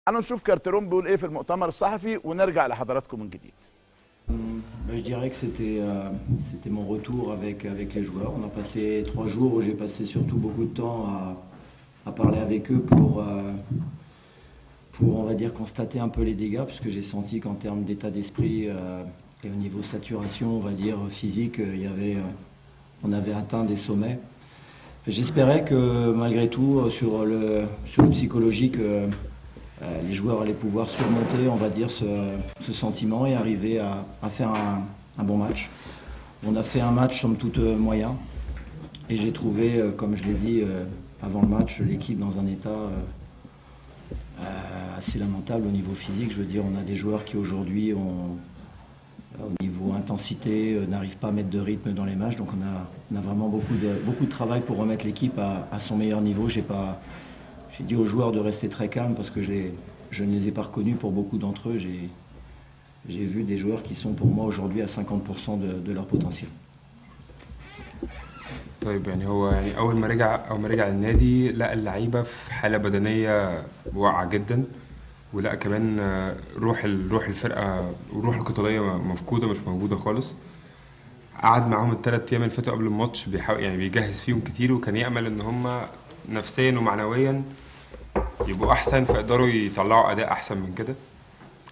تعالوا نشوف كارتيرون بيقول ايه في المؤتمر الصحفي ونرجع لحضراتكم من جديد. Je dirais que c'était mon retour avec les joueurs. On a passé 3 jours où j'ai passé surtout beaucoup de temps à parler avec eux pour on va dire constater un peu les dégâts, puisque j'ai senti qu'en termes d'état d'esprit et au niveau saturation, on va dire physique, on avait atteint des sommets. J'espérais que malgré tout sur le psychologique, les joueurs allaient pouvoir surmonter, on va dire, ce sentiment et arriver à faire un bon match. On a fait un match somme toute moyen et j'ai trouvé, comme je l'ai dit avant le match, l'équipe dans un état assez lamentable au niveau physique. Je veux dire, on a des joueurs qui aujourd'hui, au niveau intensité, n'arrivent pas à mettre de rythme dans les matchs. Donc on a vraiment beaucoup de travail pour remettre l'équipe à son meilleur niveau. J'ai dit aux joueurs de rester très calmes parce que je ne les ai pas reconnus pour beaucoup d'entre eux. J'ai vu des joueurs qui sont pour moi aujourd'hui à 50% de leur potentiel. طيب يعني هو يعني اول ما رجع النادي لقى اللعيبه في حاله بدنيه واقعه جدا، ولقى كمان روح الفرقه وروح القتاليه مفقوده مش موجوده خالص. قعد معاهم ال3 ايام اللي فاتوا قبل الماتش بيحاول يعني بيجهز فيهم كتير، وكان يأمل ان هم نفسيا ومعنويا يبقوا احسن فيقدروا يطلعوا اداء احسن من كده.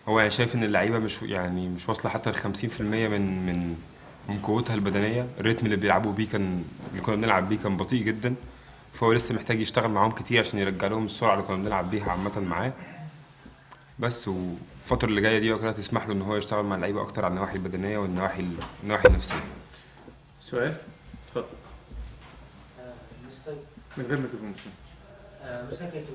هو يعني شايف ان اللعيبه مش واصله حتى ل 50% من قوتها البدنيه. الريتم اللي بيلعبوا بيه اللي كنا بنلعب بيه كان بطيء جدا، فهو لسه محتاج يشتغل معاهم كتير عشان يرجع لهم السرعه اللي كنا بنلعب بيها عامه معاه. بس والفتره اللي جايه دي كلها تسمح له ان هو يشتغل مع اللعيبه اكتر على النواحي البدنيه والنواحي النفسيه. سؤال؟ اتفضل. من غير ما تكون مستر كاتب،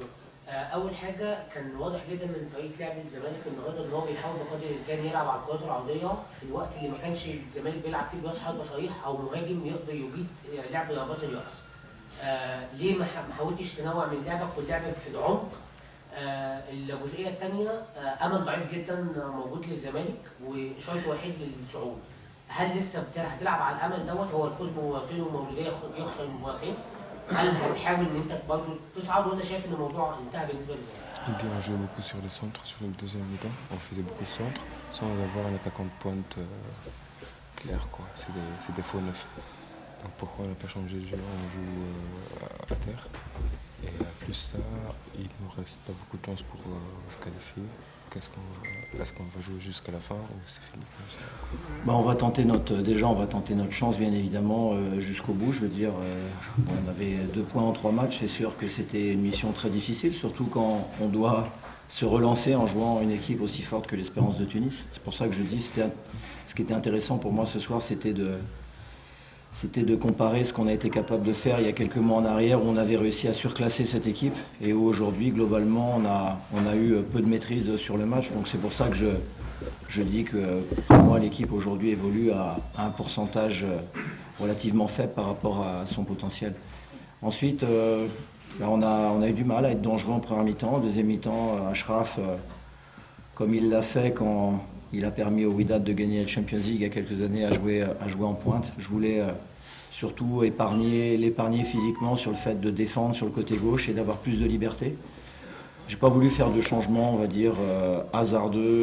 اول حاجه كان واضح جدا من طريقه لعب الزمالك النهارده ان هو بيحاول بقدر الامكان يلعب على الكرات العرضيه في الوقت اللي ما كانش الزمالك بيلعب فيه براس حربه صريح او مهاجم يقدر يجيد لعب ضربات الراس. ليه ما حاولتش تنوع من لعبك واللعب في العمق؟ الجزئيه الثانيه، امل ضعيف جدا موجود للزمالك وشرط وحيد للصعود. هل لسه هتلعب على الامل دوت؟ هو الفوز بمباراتين والمولوديه يخسر مباراتين. هل هتحاول ان انت برضه تصعد ولا شايف ان الموضوع انتهى بالنسبه للزمالك؟ On jouait beaucoup sur les centres, sur le deuxième mi-temps. On faisait beaucoup de centres sans avoir un attaquant de pointe clair, quoi. C'est des faux neufs. Donc pourquoi on n'a pas changé le jeu? On joue à terre. Et plus ça, il nous reste pas beaucoup de chance pour se qualifier. Est-ce qu'on va jouer jusqu'à la fin ou c'est fini comme ça? On va tenter notre chance bien évidemment jusqu'au bout. Je veux dire, on avait 2 points en 3 matchs. C'est sûr que c'était une mission très difficile, surtout quand on doit se relancer en jouant une équipe aussi forte que l'Espérance de Tunis. C'est pour ça que je dis, ce qui était intéressant pour moi ce soir, c'était de comparer ce qu'on a été capable de faire il y a quelques mois en arrière où on avait réussi à surclasser cette équipe et où aujourd'hui globalement on a eu peu de maîtrise sur le match. Donc c'est pour ça que je dis que pour moi l'équipe aujourd'hui évolue à un pourcentage relativement faible par rapport à son potentiel. Ensuite on a eu du mal à être dangereux en première mi-temps. Deuxième mi-temps, Achraf, comme il l'a fait quand il a permis au Wydad de gagner la Champions League il y a quelques années, à jouer en pointe. Je voulais surtout l'épargner physiquement sur le fait de défendre sur le côté gauche et d'avoir plus de liberté. J'ai pas voulu faire de changements, on va dire, hasardeux,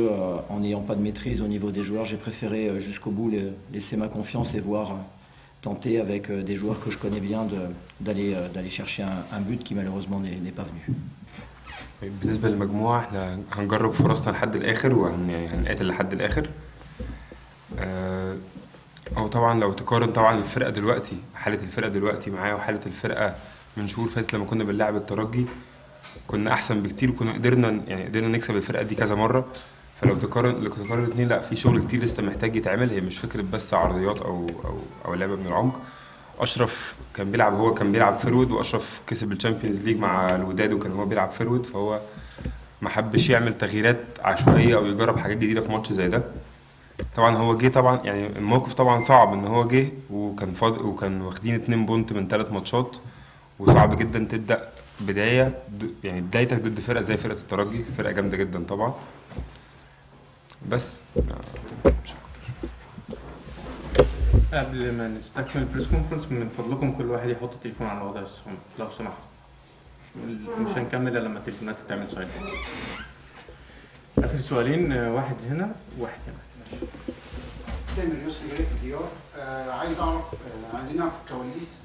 en n'ayant pas de maîtrise au niveau des joueurs. J'ai préféré jusqu'au bout laisser ma confiance et tenter avec des joueurs que je connais bien d'aller chercher un but qui malheureusement n'est pas venu. بالنسبة للمجموعة احنا هنجرب فرصنا لحد الآخر وهنقاتل لحد الآخر. أو طبعا لو تقارن طبعا الفرقة دلوقتي، حالة الفرقة دلوقتي معايا وحالة الفرقة من شهور فاتت لما كنا بنلعب الترجي كنا أحسن بكتير وكنا قدرنا نكسب الفرقة دي كذا مرة. فلو تقارن الاثنين لا، في شغل كتير لسه محتاج يتعمل. هي مش فكرة بس عرضيات أو لعبة من العمق. أشرف كان بيلعب فيرود، وأشرف كسب الشامبيونز ليج مع الوداد وكان هو بيلعب فيرود، فهو ما حبش يعمل تغييرات عشوائية أو يجرب حاجات جديدة في ماتش زي ده. طبعا هو جه طبعا يعني الموقف طبعا صعب ان هو جه وكان وكان واخدين 2 بونت من 3 ماتشات، وصعب جدا تبدأ بدايتك ضد فرقة زي فرقة الترجي، فرقة جامدة جدا طبعا. بس قبل ما نستكمل البريس كونفرنس من فضلكم كل واحد يحط التليفون على وضع الصمت لو سمحت. مش هنكمل الا لما التليفونات تتعمل سايلنت. سؤالين، واحد هنا وواحد هنا. تامر يسري جريت الديار. عايز اعرف عايزين نعرف الكواليس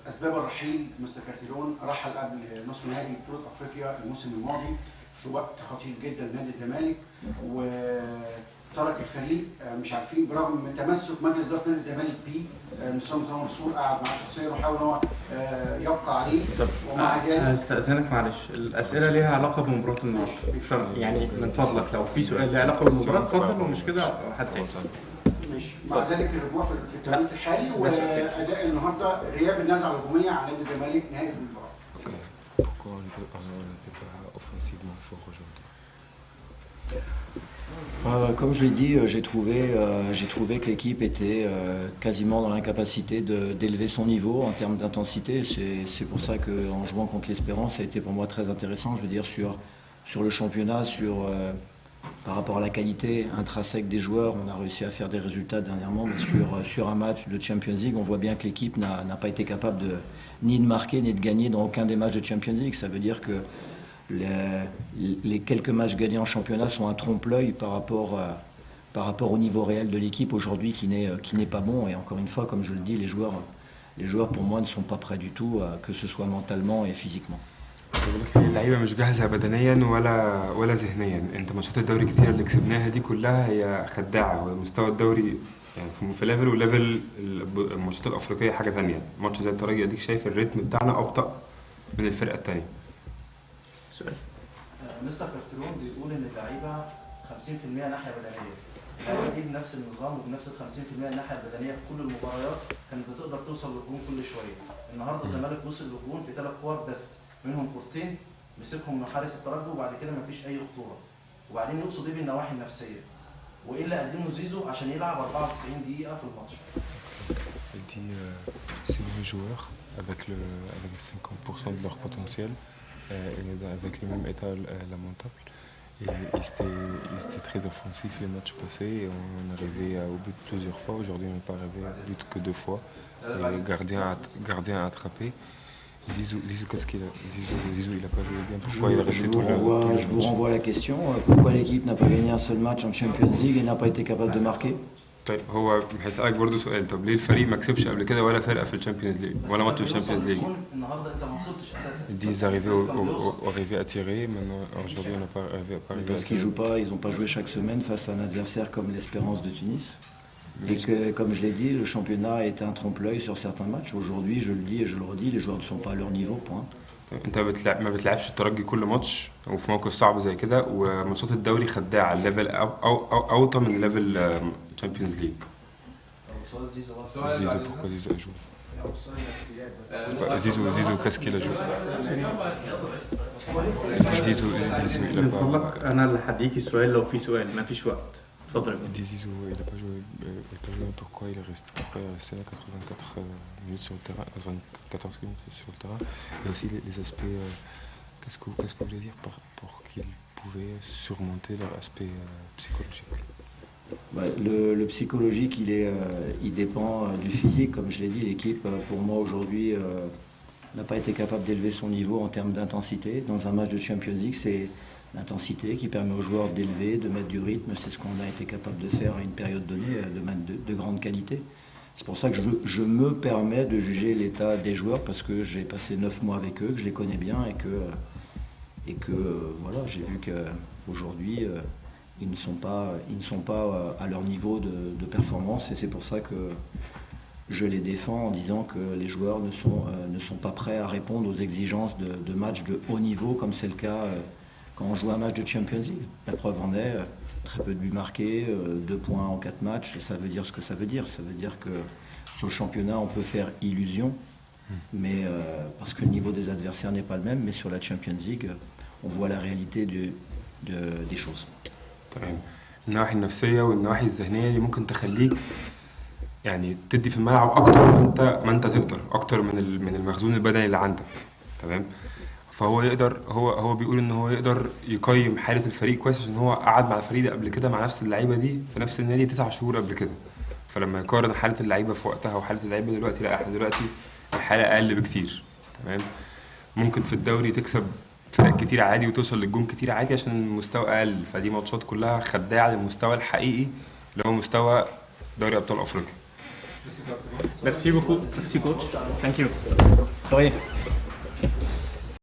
اسباب الرحيل. مستر كارتيرون رحل قبل نصف نهائي بطوله افريقيا الموسم الماضي في وقت خطير جدا لنادي الزمالك، وترك الفريق مش عارفين برغم تمسك مجلس اداره نادي الزمالك بيه. مستر مرتضى منصور قعد معاه شخصيا وحاول ان هو يبقى عليه، ومع ذلك هستأذنك معلش، الأسئلة ليها علاقة بمباراة النهارده، يعني من فضلك لو في سؤال له علاقة بالمباراة اتفضل، ومش كده حد تاني. ماشي. مع ذلك الرجوع في التوقيت الحالي واداء النهارده غياب النزعه الهجوميه عن نادي الزمالك نهائي في المباراه. Pourquoi on n'était pas offensivement fort aujourd'hui? Comme je l'ai dit, j'ai trouvé que l'équipe était quasiment dans l'incapacité d'élever son niveau en termes d'intensité. C'est pour ça qu'en jouant contre l'Espérance, ça a été pour moi très intéressant. Je veux dire, sur le championnat, par rapport à la qualité intrinsèque des joueurs, on a réussi à faire des résultats dernièrement, mais sur un match de Champions League, on voit bien que l'équipe n'a pas été capable ni de marquer ni de gagner dans aucun des matchs de Champions League. Ça veut dire que les quelques matchs gagnés en championnat sont un trompe-l'œil par rapport au niveau réel de l'équipe aujourd'hui qui n'est pas bon. Et encore une fois, comme je le dis, les joueurs pour moi ne sont pas prêts du tout, que ce soit mentalement et physiquement. اللعيبه مش جاهزه بدنيا ولا ذهنيا. انت ماتشات الدوري كتير اللي كسبناها دي كلها هي خداعه، ومستوى الدوري يعني في ليفل، وليفل الماتشات الافريقيه حاجه ثانيه. ماتش زي الترجي اديك شايف الريتم بتاعنا ابطا من الفرقه الثانيه. سؤال. مستر كارتيرون بيقول ان اللعيبه 50% ناحيه بدنيه. اللعيبه دي بنفس النظام وبنفس ال 50% الناحيه البدنيه في كل المباريات كانت بتقدر توصل للجون كل شويه. النهارده الزمالك وصل للجون في 3 كور بس، منهم كورتين مسكهم من حارس الترجي وبعد كده مفيش اي خطوره. وبعدين يقصد ايه بالنواحي النفسيه؟ وايه اللي قدمه زيزو عشان يلعب 94 دقيقه في الماتش؟ Il dit c'est les joueurs avec 50% de leur potentiel et avec le même état lamentable. Et ils étaient très offensifs les matchs passés et on arrivait au but plusieurs fois. Aujourd'hui on n'est pas arrivé au but que 2 fois. Et gardien a attrapé. Zizou, qu'est-ce qu'il a? Zizou, il n'a pas joué bien. Pourquoi il est resté tout le match? Je vous renvoie à la question. Pourquoi l'équipe n'a pas gagné un seul match en Champions League et n'a pas été capable de marquer? طيب هو هيسألك برضه سؤال، طب ليه الفريق ما كسبش قبل كده ولا فرقه في الشامبيونز ليج ولا ماتش في الشامبيونز ليج؟ النهارده انت ما وصلتش اساسا. Ils disent arriver à tirer. Maintenant, aujourd'hui, on n'a pas arrivé à tirer. Parce qu'ils n'ont pas joué chaque semaine face à un adversaire comme l'Espérance de Tunis. Et que, comme je l'ai dit, le championnat a été un trompe-l'œil sur certains matchs. Aujourd'hui, je le dis et je le redis, les joueurs ne sont pas à leur niveau, point. انت ما بتلعبش الترجي كل ماتش وفي موقف صعب زي كده، وماتشات الدوري خداعه، الليفل او اوطى من ليفل تشامبيونز ليج. Zizou, pourquoi Zizou a joué? Zizou, qu'est-ce qu'il a joué? Zizou, il a من pas. فضلك انا اللي هديك السؤال لو في سؤال، مفيش وقت. اتفضل يا Il فندم. dit Zizou, il n'a pas joué. Pourquoi il est resté là 84 minutes sur le terrain, 14 minutes sur le terrain. Et aussi les aspects. Qu'est-ce que vous voulez dire pour qu'ils pouvaient surmonter leur aspect psychologique? Le psychologique, il dépend du physique. Comme je l'ai dit, l'équipe, pour moi, aujourd'hui, n'a pas été capable d'élever son niveau en termes d'intensité. Dans un match de Champions League, c'est l'intensité qui permet aux joueurs d'élever, de mettre du rythme. C'est ce qu'on a été capable de faire à une période donnée, de grande qualité. C'est pour ça que je me permets de juger l'état des joueurs, parce que j'ai passé 9 mois avec eux, que je les connais bien et que voilà, j'ai vu qu'aujourd'hui, ils ne sont pas à leur niveau de performance, et c'est pour ça que je les défends en disant que les joueurs ne sont pas prêts à répondre aux exigences de matchs de haut niveau, comme c'est le cas quand on joue un match de Champions League. La preuve en est, très peu de buts marqués, 2 points en 4 matchs, ça veut dire ce que ça veut dire. Ça veut dire que sur le championnat, on peut faire illusion, mais parce que le niveau des adversaires n'est pas le même, mais sur la Champions League, on voit la réalité des choses. تمام. النواحي النفسيه والنواحي الذهنيه دي ممكن تخليك يعني تدي في الملعب اكتر ما انت تقدر، اكتر من المخزون البدني اللي عندك. تمام. فهو يقدر، هو بيقول ان هو يقدر يقيم حاله الفريق كويس، عشان هو قعد مع الفريق ده قبل كده، مع نفس اللعيبه دي في نفس النادي 9 شهور قبل كده. فلما يقارن حاله اللعيبه في وقتها وحاله اللعيبه دلوقتي، لا احنا دلوقتي الحاله اقل بكتير. تمام. ممكن في الدوري تكسب فرق كتير عادي وتوصل للجون كتير عادي عشان المستوى اقل، فدي ماتشات كلها خداعه للمستوى الحقيقي اللي هو مستوى دوري ابطال افريقيا. Merci beaucoup. Merci coach. Thank you. Oui.